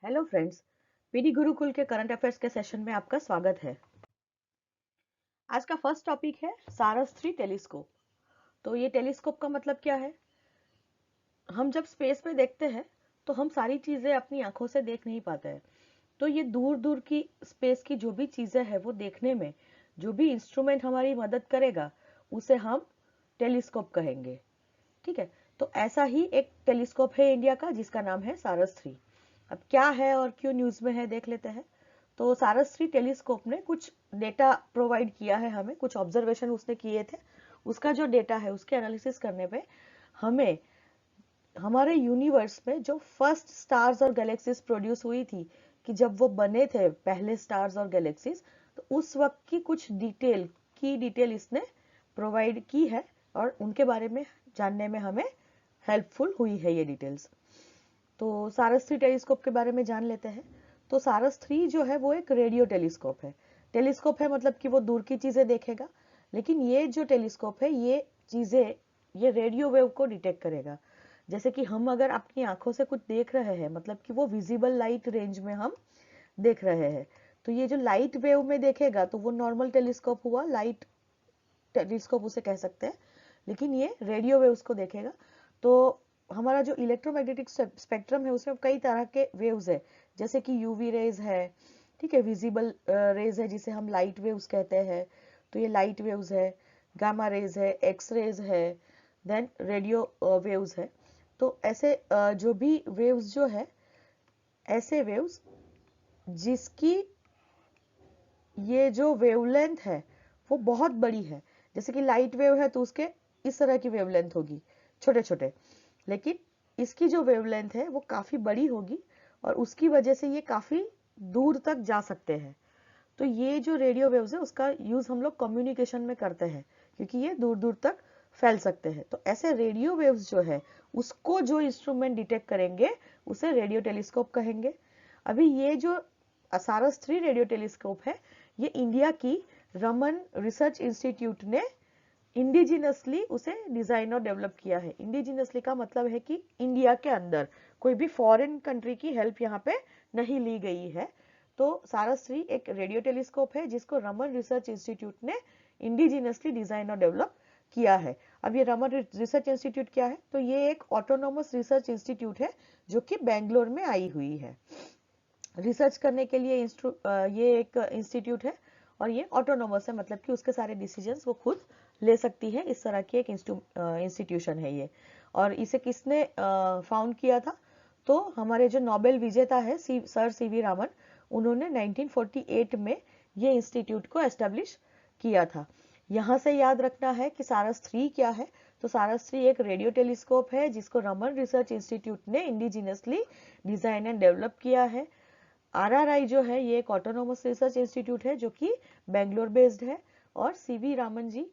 Hello friends, PD Gurukul के current affairs के session में आपका स्वागत है। आज का फर्स्ट टॉपिक है सारस 3 टेलीस्कोप। तो ये टेलीस्कोप का मतलब क्या है? हम जब स्पेस में देखते हैं तो हम सारी चीजें अपनी आंखों से देख नहीं पाते हैं। तो ये दूर दूर की स्पेस की जो भी चीजें हैं वो देखने में जो भी इंस्ट्रूमेंट हमारी मदद करेगा उसे हम टेलीस्कोप कहेंगे। ठीक है, तो ऐसा ही एक टेलीस्कोप है इंडिया का जिसका नाम है सारस 3। अब क्या है और क्यों न्यूज में है देख लेते हैं। तो सारस 3 टेलीस्कोप ने कुछ डेटा प्रोवाइड किया है हमें, कुछ ऑब्जर्वेशन उसने किए थे। उसका जो डेटा है उसके एनालिसिस करने पे हमें हमारे यूनिवर्स में जो फर्स्ट स्टार्स और गैलेक्सीज प्रोड्यूस हुई थी, कि जब वो बने थे पहले स्टार्स और गैलेक्सीज, तो उस वक्त की कुछ डिटेल इसने प्रोवाइड की है और उनके बारे में जानने में हमें हेल्पफुल हुई है ये डिटेल्स। तो सारस 3 टेलीस्कोप के बारे में जान लेते हैं। तो सारस 3 जो है वो एक रेडियो टेलीस्कोप है। टेलीस्कोप है मतलब कि वो दूर की चीजें देखेगा, लेकिन ये जो टेलीस्कोप है ये चीजें ये रेडियो वेव को डिटेक्ट करेगा। जैसे कि हम अगर अपनी आंखों से कुछ देख रहे हैं, मतलब कि वो विजिबल लाइट रेंज में हम देख रहे हैं, तो ये जो लाइट वेव में देखेगा तो वो नॉर्मल टेलीस्कोप हुआ, लाइट टेलीस्कोप उसे कह सकते हैं। लेकिन ये रेडियो वेव्स को देखेगा। तो हमारा जो इलेक्ट्रोमैग्नेटिक स्पेक्ट्रम है उसमें कई तरह के वेव्स है, जैसे कि यूवी रेज है, ठीक है, विजिबल रेज है जिसे हम लाइट वेव्स कहते हैं, तो ये लाइट वेव्स है, गामा रेज है, एक्स रेज है, देन रेडियो वेव्स है। तो ऐसे जो भी वेव्स जो है, ऐसे वेव्स जिसकी ये जो वेवलेंथ है वो बहुत बड़ी है। जैसे कि लाइट वेव है तो उसके इस तरह की वेवलेंथ होगी, छोटे छोटे, लेकिन इसकी जो वेवलेंथ है वो काफी बड़ी होगी और उसकी वजह से ये काफी दूर तक जा सकते हैं। तो ये जो रेडियो वेव्स है उसका यूज हम लोग कम्युनिकेशन में करते हैं, क्योंकि ये दूर दूर तक फैल सकते हैं। तो ऐसे रेडियो वेव्स जो है उसको जो इंस्ट्रूमेंट डिटेक्ट करेंगे उसे रेडियो टेलीस्कोप कहेंगे। अभी ये जो सारस 3 रेडियो टेलीस्कोप है ये इंडिया की रमन रिसर्च इंस्टीट्यूट ने इंडिजिनसली उसे डिजाइन और डेवलप किया है। इंडिजिनसली का मतलब है कि इंडिया के अंदर, कोई भी फॉरेन कंट्री की हेल्प यहाँ पे नहीं ली गई है। तो सारस 3 एक रेडियो टेलीस्कोप है जिसको रमन रिसर्च इंस्टीट्यूट ने इंडिजिनसली डिजाइन और डेवलप किया है। अब ये रमन रिसर्च इंस्टीट्यूट क्या है? तो ये एक ऑटोनोमस रिसर्च इंस्टीट्यूट है जो कि बेंगलोर में आई हुई है। रिसर्च करने के लिए ये एक इंस्टीट्यूट है और ये ऑटोनोमस है, मतलब कि उसके सारे डिसीजंस वो खुद ले सकती है। इस तरह की एक इंस्टीट्यूशन है ये। और इसे किसने फाउंड किया था? तो हमारे जो नोबेल विजेता है सर सीवी रामन, उन्होंने 1948 में ये इंस्टीट्यूट को एस्टेब्लिश किया था। यहाँ से याद रखना है कि सारस 3 क्या है। तो सारस 3 एक रेडियो टेलीस्कोप है जिसको रमन रिसर्च इंस्टीट्यूट ने इंडिजिनसली डिजाइन एंड डेवलप किया है। आरआरआई जो है ये एक ऑटोनोमस रिसर्च इंस्टीट्यूट है जो कि बेंगलोर बेस्ड है। और सीवी रामन जी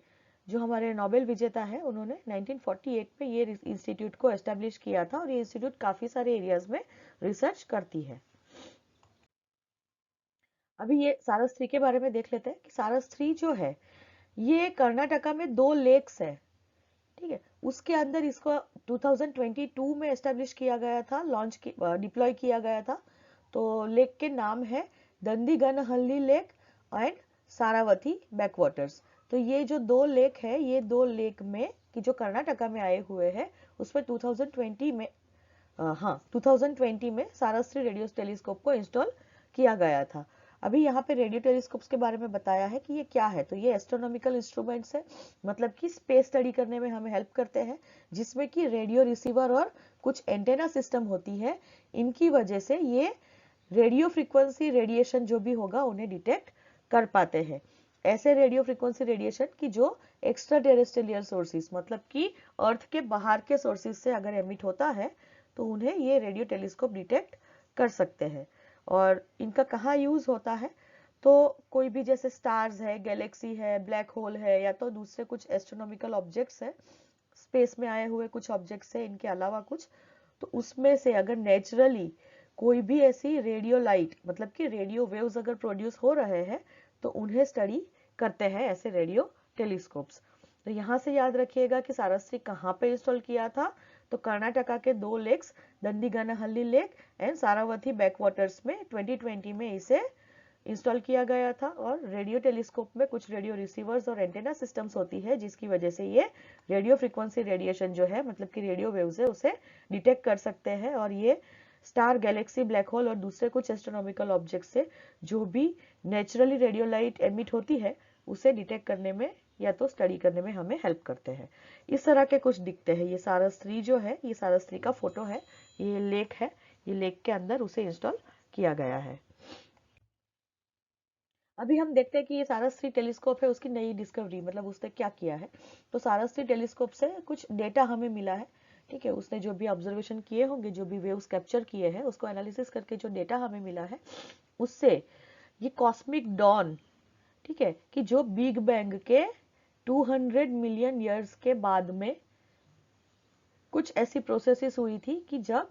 जो हमारे नोबेल विजेता है, उन्होंने 1948 में ये इंस्टीट्यूट को एस्टेब्लिश किया था और ये इंस्टीट्यूट काफी सारे एरियाज में रिसर्च करती है। अभी ये सारस 3 के बारे में देख लेते हैं कि सारस 3 जो है ये कर्नाटका में 2 लेक्स है, ठीक है। उसके अंदर इसको 2022 में एस्टेब्लिश किया गया था, डिप्लॉय किया गया था। तो लेक के नाम है दंडीगनहल्ली लेक एंड सारावती बैकवाटर्स। तो ये जो 2 लेक है, ये 2 लेक में कि जो कर्नाटका में आए हुए हैं उसमें 2020 में 2020 में सारस 3 रेडियो टेलीस्कोप को इंस्टॉल किया गया था। अभी यहाँ पे रेडियो टेलीस्कोप्स के बारे में बताया है कि ये क्या है। तो ये एस्ट्रोनॉमिकल इंस्ट्रूमेंट्स है, मतलब कि स्पेस स्टडी करने में हमें हेल्प करते हैं, जिसमें कि रेडियो रिसीवर और कुछ एंटेना सिस्टम होती है। इनकी वजह से ये रेडियो फ्रीक्वेंसी रेडिएशन जो भी होगा उन्हें डिटेक्ट कर पाते हैं। ऐसे रेडियो फ्रीक्वेंसी रेडिएशन की जो एक्स्ट्रा टेरेस्ट्रियल सोर्सेज, मतलब कि अर्थ के बाहर के सोर्सेज से अगर एमिट होता है तो उन्हें ये रेडियो टेलीस्कोप डिटेक्ट कर सकते हैं। और इनका कहाँ यूज होता है? तो कोई भी जैसे स्टार्स है, गैलेक्सी है, ब्लैक होल है, या तो दूसरे कुछ एस्ट्रोनॉमिकल ऑब्जेक्ट्स है, स्पेस में आए हुए कुछ ऑब्जेक्ट्स है इनके अलावा कुछ, तो उसमें से अगर नेचुरली कोई भी ऐसी रेडियो लाइट, मतलब कि रेडियो वेव्स अगर प्रोड्यूस हो रहे हैं तो उन्हें स्टडी करते हैं ऐसे रेडियो टेलीस्कोप्स। तो यहाँ से याद रखिएगा कि सारस 3 कहाँ पे इंस्टॉल किया था? तो कर्नाटका के 2 lakes Dandiganahalli lake and Sharavathi backwaters में 2020 में इसे इंस्टॉल किया गया था। और रेडियो टेलीस्कोप में कुछ रेडियो रिसीवर्स और एंटेना सिस्टम्स होती है जिसकी वजह से ये रेडियो फ्रीक्वेंसी रेडिएशन जो है, मतलब कि रेडियो वेव्स है, उसे डिटेक्ट कर सकते हैं। और ये स्टार, गैलेक्सी, ब्लैक होल और दूसरे कुछ एस्ट्रोनॉमिकल ऑब्जेक्ट से जो भी नेचुरली रेडियो लाइट एमिट होती है उसे डिटेक्ट करने में या तो स्टडी करने में हमें हेल्प करते हैं। इस तरह के कुछ दिखते हैं। ये सारस-3 जो है, ये सारस-3 का फोटो है। ये लेक है, ये लेक के अंदर उसे इंस्टॉल किया गया है। अभी हम देखते हैं कि ये सारस-3 टेलीस्कोप है, उसकी नई डिस्कवरी, मतलब उसने क्या किया है। तो सारस-3 टेलीस्कोप से कुछ डेटा हमें मिला है, ठीक है। उसने जो भी ऑब्जर्वेशन किए होंगे, जो भी वेव्स कैप्चर किए हैं, उसको एनालिसिस करके जो डेटा हमें मिला है, उससे ये कॉस्मिक डॉन, ठीक है, कि जो बिग बैंग के 200 मिलियन ईयर्स के बाद में कुछ ऐसी प्रोसेसेस हुई थी कि जब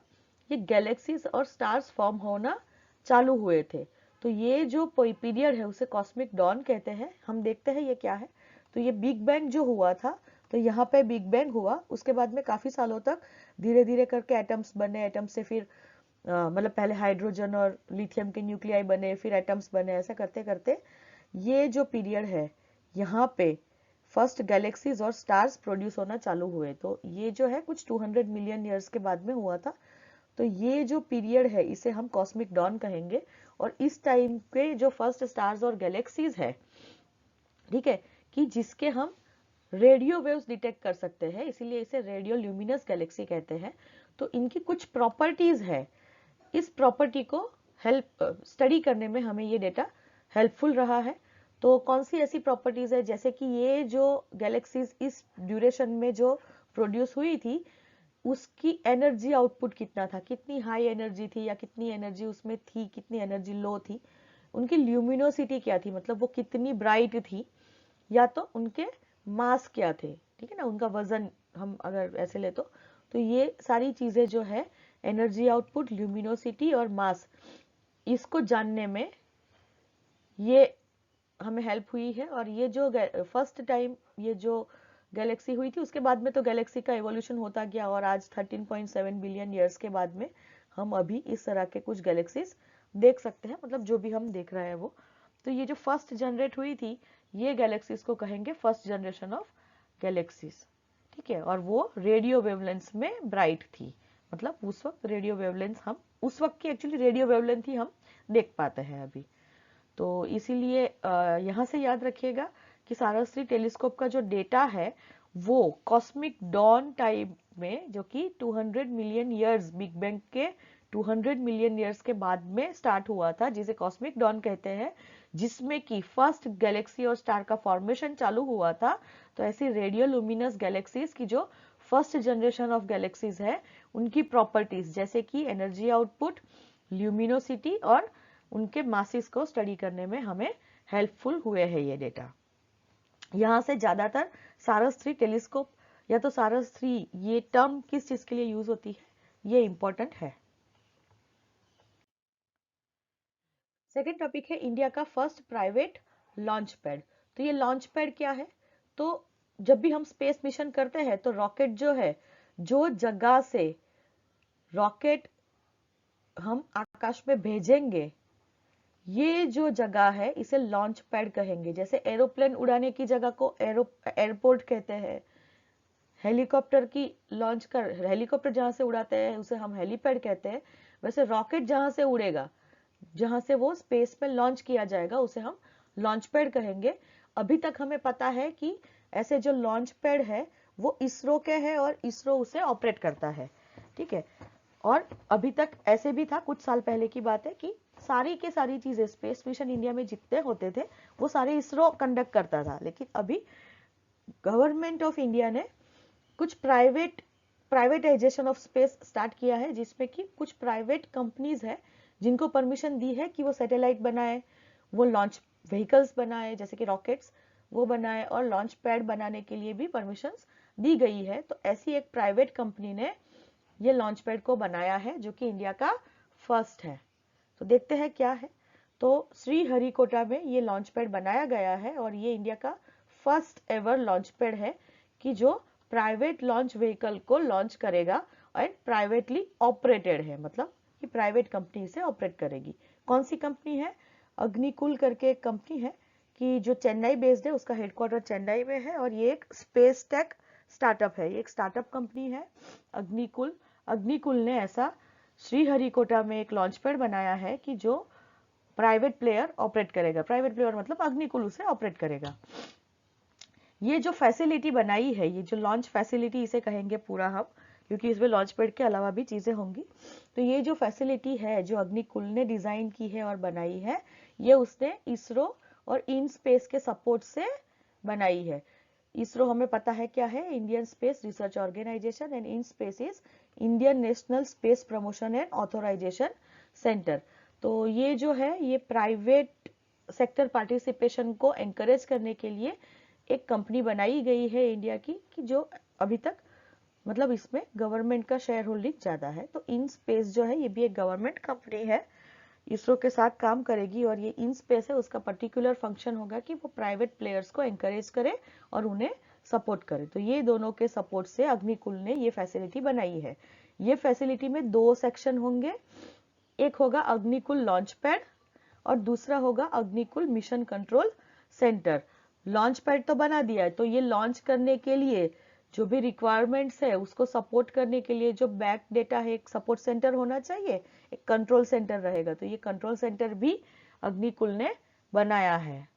ये गैलेक्सीज और स्टार्स फॉर्म होना चालू हुए थे। तो ये जो पीरियड है उसे कॉस्मिक डॉन कहते हैं। हम देखते हैं ये क्या है। तो ये बिग बैंग जो हुआ था, तो यहाँ पे बिग बैंग हुआ, उसके बाद में काफी सालों तक धीरे धीरे करके एटम्स बने, एटम से फिर मतलब पहले हाइड्रोजन और लिथियम के न्यूक्लियाई बने, फिर एटम्स बने, ऐसा करते करते ये जो पीरियड है, यहाँ पे फर्स्ट गैलेक्सीज और स्टार्स प्रोड्यूस होना चालू हुए। तो ये जो है कुछ 200 मिलियन ईयर्स के बाद में हुआ था। तो ये जो पीरियड है इसे हम कॉस्मिक डॉन कहेंगे। और इस टाइम पे जो फर्स्ट स्टार्स और गैलेक्सीज है, ठीक है, कि जिसके हम रेडियो वेव्स डिटेक्ट कर सकते हैं, इसीलिए इसे रेडियो ल्यूमिनस गैलेक्सी कहते हैं। तो इनकी कुछ प्रॉपर्टीज है, इस प्रॉपर्टी को हेल्प स्टडी करने में हमें ये डेटा हेल्पफुल रहा है। तो कौन सी ऐसी प्रॉपर्टीज है, जैसे कि ये जो गैलेक्सीज इस ड्यूरेशन में जो प्रोड्यूस हुई थी, उसकी एनर्जी आउटपुट कितना था, कितनी हाई एनर्जी थी या कितनी एनर्जी उसमें थी, कितनी एनर्जी लो थी, उनकी ल्यूमिनोसिटी क्या थी, मतलब वो कितनी ब्राइट थी, या तो उनके मास क्या थे, ठीक है ना, उनका वजन हम अगर ऐसे ले तो ये सारी चीजें जो है एनर्जी आउटपुट, ल्यूमिनोसिटी और मास, इसको जानने में ये हमें हेल्प हुई है। और ये जो फर्स्ट टाइम ये जो गैलेक्सी हुई थी, उसके बाद में तो गैलेक्सी का एवोल्यूशन होता गया और आज 13.7 बिलियन ईयर्स के बाद में हम अभी इस तरह के कुछ गैलेक्सीज देख सकते हैं, मतलब जो भी हम देख रहे हैं वो। तो ये जो फर्स्ट जनरेट हुई थी, ये गैलेक्सीज को कहेंगे फर्स्ट जनरेशन ऑफ गैलेक्सीज, ठीक है। और वो रेडियो वेवलेंथ में ब्राइट थी, मतलब उस वक्त रेडियो वेवलेंथ, हम उस वक्त की एक्चुअली रेडियो वेवलेंथ ही हम देख पाते हैं अभी। तो इसीलिए यहाँ से याद रखिएगा कि सारस-3 टेलीस्कोप का जो डेटा है वो कॉस्मिक डॉन टाइम में, जो कि 200 मिलियन ईयर्स, बिग बैंग के 200 मिलियन ईयर्स के बाद में स्टार्ट हुआ था, जिसे कॉस्मिक डॉन कहते हैं, जिसमें कि फर्स्ट गैलेक्सी और स्टार का फॉर्मेशन चालू हुआ था। तो ऐसी रेडियो लुमिनस गैलेक्सीज की जो फर्स्ट जनरेशन ऑफ गैलेक्सीज है, उनकी प्रॉपर्टीज जैसे कि एनर्जी आउटपुट, ल्यूमिनोसिटी और उनके मासिस को स्टडी करने में हमें हेल्पफुल हुए हैं ये डेटा। यहाँ से ज्यादातर सारस-3 टेलीस्कोप या तो सारस-3, ये टर्म किस चीज के लिए यूज होती है, ये इंपॉर्टेंट है। सेकेंड टॉपिक है इंडिया का फर्स्ट प्राइवेट लॉन्च पैड। तो ये लॉन्च पैड क्या है, तो जब भी हम स्पेस मिशन करते हैं तो रॉकेट जो है, जो जगह से रॉकेट हम आकाश में भेजेंगे, ये जो जगह है इसे लॉन्च पैड कहेंगे। जैसे एरोप्लेन उड़ाने की जगह को एयरपोर्ट कहते हैं, हेलीकॉप्टर की लॉन्च कर, हेलीकॉप्टर जहां से उड़ाते हैं उसे हम हेलीपैड कहते हैं। वैसे रॉकेट जहां से उड़ेगा, जहां से वो स्पेस में लॉन्च किया जाएगा, उसे हम लॉन्च पैड कहेंगे। अभी तक हमें पता है कि ऐसे जो लॉन्च पैड है वो इसरो के हैं और इसरो उसे ऑपरेट करता है, ठीक है। और अभी तक ऐसे भी था, कुछ साल पहले की बात है, कि सारी के सारी चीजें स्पेस मिशन इंडिया में जितने होते थे वो सारे इसरो कंडक्ट करता था। लेकिन अभी गवर्नमेंट ऑफ इंडिया ने कुछ प्राइवेटाइजेशन ऑफ स्पेस स्टार्ट किया है, जिसमें कि कुछ प्राइवेट कंपनीज है जिनको परमिशन दी है कि वो सैटेलाइट बनाए, वो लॉन्च व्हीकल्स बनाए जैसे कि रॉकेट्स, वो बनाए, और लॉन्च पैड बनाने के लिए भी परमिशन दी गई है। तो ऐसी एक प्राइवेट कंपनी ने ये लॉन्च पैड को बनाया है, जो कि इंडिया का फर्स्ट है। तो देखते हैं क्या है। तो श्रीहरिकोटा में ये लॉन्च पैड बनाया गया है और ये इंडिया का फर्स्ट एवर लॉन्च पैड है कि जो प्राइवेट लॉन्च व्हीकल को लॉन्च करेगा एंड प्राइवेटली ऑपरेटेड है, मतलब कि प्राइवेट कंपनी इसे ऑपरेट करेगी। कौन सी कंपनी है? अग्निकुल करके एक कंपनी है कि जो चेन्नई बेस्ड है, उसका हेडक्वार्टर चेन्नई में है और ये एक स्पेस टेक स्टार्टअप है, ये एक स्टार्टअप कंपनी है अग्निकुल। अग्निकुल ने ऐसा श्रीहरिकोटा में एक लॉन्च पैड बनाया है कि जो प्राइवेट प्लेयर ऑपरेट करेगा, प्राइवेट प्लेयर मतलब अग्निकुल उसे ऑपरेट करेगा। ये जो फैसिलिटी बनाई है, ये जो लॉन्च फैसिलिटी इसे कहेंगे पूरा हम, क्योंकि इसमें लॉन्च पैड के अलावा भी चीजें होंगी। तो ये जो फैसिलिटी है जो अग्निकुल ने डिजाइन की है और बनाई है, ये उसने इसरो और इन स्पेस के सपोर्ट से बनाई है। इसरो हमें पता है क्या है, Indian space research organisation, and in space is Indian national space promotion and authorisation centre. तो ये जो है, ये प्राइवेट सेक्टर पार्टिसिपेशन को एनकरेज करने के लिए एक कंपनी बनाई गई है इंडिया की, कि जो अभी तक मतलब इसमें गवर्नमेंट का शेयर होल्डिंग ज्यादा है। तो इन स्पेस जो है, ये भी एक गवर्नमेंट कंपनी है, इसरो के साथ काम करेगी, और ये इन स्पेस है, उसका पर्टिकुलर फंक्शन होगा कि वो प्राइवेट प्लेयर्स को एनकरेज करे और उन्हें सपोर्ट करे। तो ये दोनों के सपोर्ट से अग्निकुल ने ये फैसिलिटी बनाई है। ये फैसिलिटी में दो सेक्शन होंगे, एक होगा अग्निकुल लॉन्च पैड और दूसरा होगा Agnikul mission control centre. Launch pad तो बना दिया है, तो ये लॉन्च करने के लिए जो भी रिक्वायरमेंट्स है उसको सपोर्ट करने के लिए जो बैक डेटा है, एक सपोर्ट सेंटर होना चाहिए, एक कंट्रोल सेंटर रहेगा। तो ये कंट्रोल सेंटर भी अग्निकुल ने बनाया है।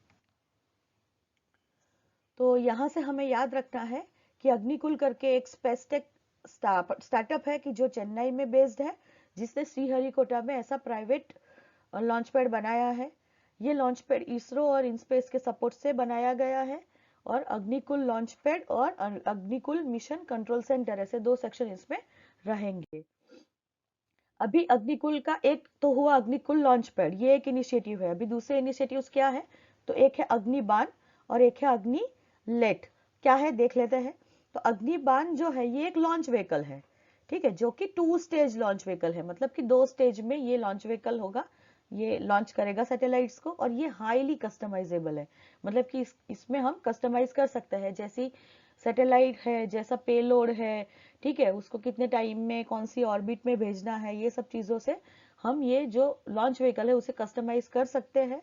तो यहां से हमें याद रखना है कि अग्निकुल करके एक स्पेसटेक स्टार्टअप है कि जो चेन्नई में बेस्ड है, जिसने श्रीहरिकोटा में ऐसा प्राइवेट लॉन्च पैड बनाया है। ये लॉन्च पैड इसरो और इनस्पेस के सपोर्ट से बनाया गया है, और अग्निकुल लॉन्च पैड और अग्निकुल मिशन कंट्रोल सेंटर, ऐसे दो सेक्शन इसमें रहेंगे। अभी अग्निकुल का एक तो हुआ अग्निकुल लॉन्च पैड, ये एक इनिशिएटिव है। अभी दूसरे इनिशिएटिव्स क्या है? तो एक है अग्निबाण और एक है अग्निलेट। क्या है देख लेते हैं। तो अग्निबाण जो है, ये एक लॉन्च व्हीकल है, ठीक है, जो कि 2 स्टेज लॉन्च व्हीकल है, मतलब कि 2 स्टेज में ये लॉन्च व्हीकल होगा, ये लॉन्च करेगा सैटेलाइट्स को, और ये हाईली कस्टमाइजेबल है, मतलब कि इसमें हम कस्टमाइज कर सकते हैं, जैसी सैटेलाइट है, जैसा पेलोड है, ठीक है, उसको कितने टाइम में कौन सी ऑर्बिट में भेजना है, ये सब चीजों से हम ये जो लॉन्च व्हीकल है उसे कस्टमाइज कर सकते हैं।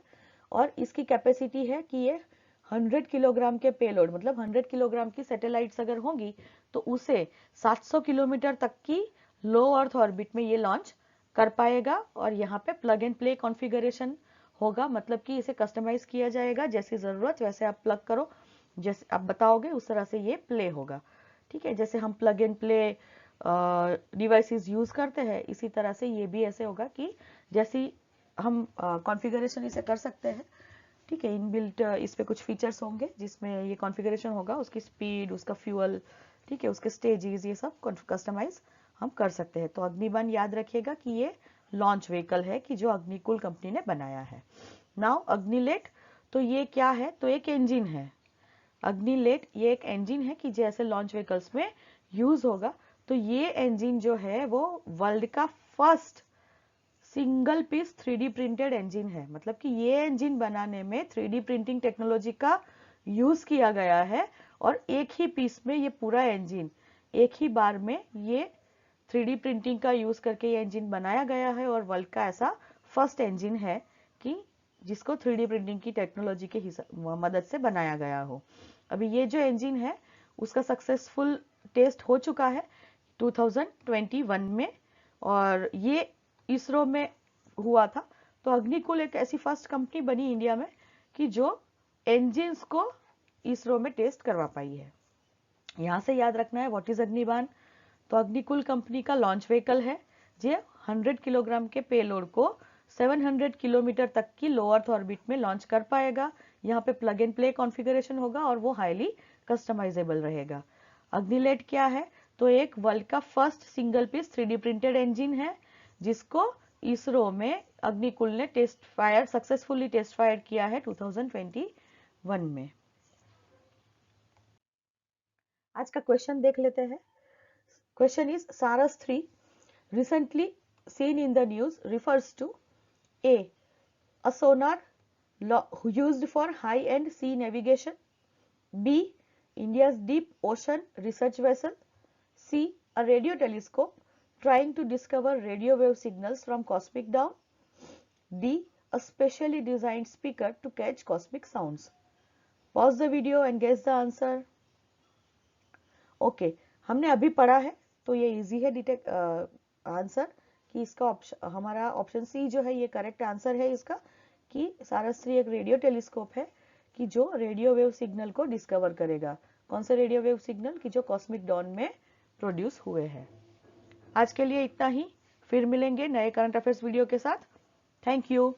और इसकी कैपेसिटी है कि ये 100 किलोग्राम के पेलोड, मतलब 100 किलोग्राम की सैटेलाइट्स अगर होंगी तो उसे 700 किलोमीटर तक की लो अर्थ ऑर्बिट में ये लॉन्च कर पाएगा। और यहाँ पे प्लग एंड प्ले कॉन्फ़िगरेशन होगा, मतलब कि इसे कस्टमाइज किया जाएगा, जैसी जरूरत वैसे आप प्लग करो, जैसे आप बताओगे उस तरह से ये प्ले होगा, ठीक है। जैसे हम plug and play devices use करते हैं, इसी तरह से ये भी ऐसे होगा कि जैसी हम कॉन्फ़िगरेशन इसे कर सकते हैं, ठीक है। इनबिल्ट इस पे कुछ फीचर्स होंगे जिसमें ये कॉन्फ़िगरेशन होगा, उसकी स्पीड, उसका फ्यूल, ठीक है, उसके स्टेजेस, ये सब कस्टमाइज हम कर सकते हैं। तो अग्निबाण याद रखिएगा कि ये लॉन्च व्हीकल है कि जो अग्निकुल कंपनी ने बनाया है। नाउ अग्निलेट, तो ये क्या है? तो एक इंजन है। अग्निलेट ये एक इंजन है कि जैसे लॉन्च व्हीकल्स में यूज होगा। तो ये इंजन जो है वो वर्ल्ड का first single piece 3D printed engine है, मतलब कि ये इंजन बनाने में 3D प्रिंटिंग टेक्नोलॉजी का यूज किया गया है, और एक ही पीस में ये पूरा इंजन, एक ही बार में ये 3D प्रिंटिंग का यूज करके ये इंजन बनाया गया है, और वर्ल्ड का ऐसा फर्स्ट इंजन है कि जिसको 3D प्रिंटिंग की टेक्नोलॉजी के मदद से बनाया गया हो। अभी ये जो इंजन है उसका सक्सेसफुल टेस्ट हो चुका है 2021 में, और ये इसरो में हुआ था। तो अग्निकुल एक ऐसी फर्स्ट कंपनी बनी इंडिया में कि जो इंजन्स को इसरो में टेस्ट करवा पाई है। यहां से याद रखना है व्हाट इज अग्निबाण। तो अग्निकुल कंपनी का लॉन्च व्हीकल है, जो 100 किलोग्राम के पेलोड को 700 किलोमीटर तक की लो अर्थ ऑर्बिट में लॉन्च कर पाएगा। यहाँ पे प्लग एंड प्ले कॉन्फ़िगरेशन होगा और वो हाईली कस्टमाइजेबल रहेगा। अग्निलेट क्या है? तो एक वर्ल्ड का first single piece 3D printed engine है, जिसको इसरो में अग्निकुल ने सक्सेसफुली टेस्ट फायर किया है 2021 में। आज का क्वेश्चन देख लेते हैं। Question is Saras 3 recently seen in the news refers to a sonar used for high-end sea navigation, B India's deep ocean research vessel, C A radio telescope trying to discover radio wave signals from cosmic dawn. D. A specially designed speaker to catch cosmic sounds. Pause the video and guess the answer. Okay हमने अभी पढ़ा है तो ये easy है detect answer कि इसका हमारा ऑप्शन सी जो है ये करेक्ट आंसर है इसका कि सारस्वती एक रेडियो टेलीस्कोप है कि जो रेडियो वेव सिग्नल को डिस्कवर करेगा। कौन से रेडियो वेव सिग्नल कि जो कॉस्मिक डॉन में प्रोड्यूस हुए हैं। आज के लिए इतना ही, फिर मिलेंगे नए करंट अफेयर्स वीडियो के साथ। Thank you.